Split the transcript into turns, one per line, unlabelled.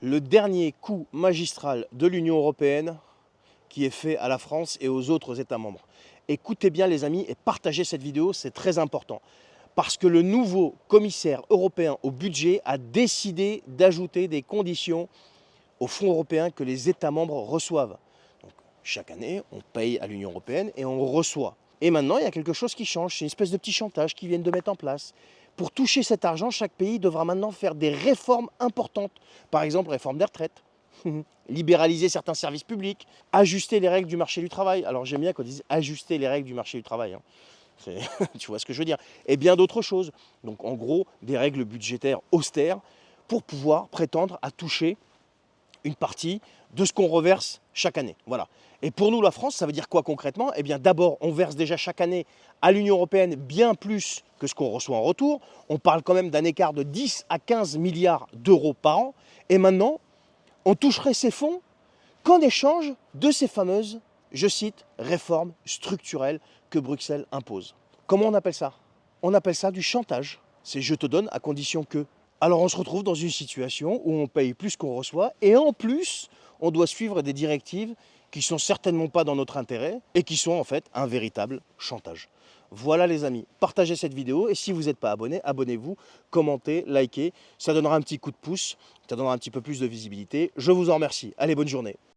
Le dernier coup magistral de l'Union européenne qui est fait à la France et aux autres États membres. Écoutez bien les amis et partagez cette vidéo, c'est très important. Parce que le nouveau commissaire européen au budget a décidé d'ajouter des conditions aux fonds européens que les États membres reçoivent. Donc, chaque année, on paye à l'Union européenne et on reçoit. Et maintenant, il y a quelque chose qui change, c'est une espèce de petit chantage qu'ils viennent de mettre en place. Pour toucher cet argent, chaque pays devra maintenant faire des réformes importantes. Par exemple, réforme des retraites, libéraliser certains services publics, ajuster les règles du marché du travail. Alors j'aime bien qu'on dise ajuster les règles du marché du travail. Hein. Tu vois ce que je veux dire. Et bien d'autres choses. Donc en gros, des règles budgétaires austères pour pouvoir prétendre à toucher une partie de ce qu'on reverse chaque année. Voilà. Et pour nous, la France, ça veut dire quoi concrètement? Eh bien, d'abord, on verse déjà chaque année à l'Union européenne bien plus que ce qu'on reçoit en retour. On parle quand même d'un écart de 10 à 15 milliards d'euros par an. Et maintenant, on toucherait ces fonds qu'en échange de ces fameuses, je cite, réformes structurelles que Bruxelles impose. Comment on appelle ça? On appelle ça du chantage. C'est je te donne à condition que. Alors on se retrouve dans une situation où on paye plus qu'on reçoit et en plus, on doit suivre des directives qui sont certainement pas dans notre intérêt et qui sont en fait un véritable chantage. Voilà les amis, partagez cette vidéo et si vous n'êtes pas abonné, abonnez-vous, commentez, likez, ça donnera un petit coup de pouce, ça donnera un petit peu plus de visibilité. Je vous en remercie. Allez, bonne journée.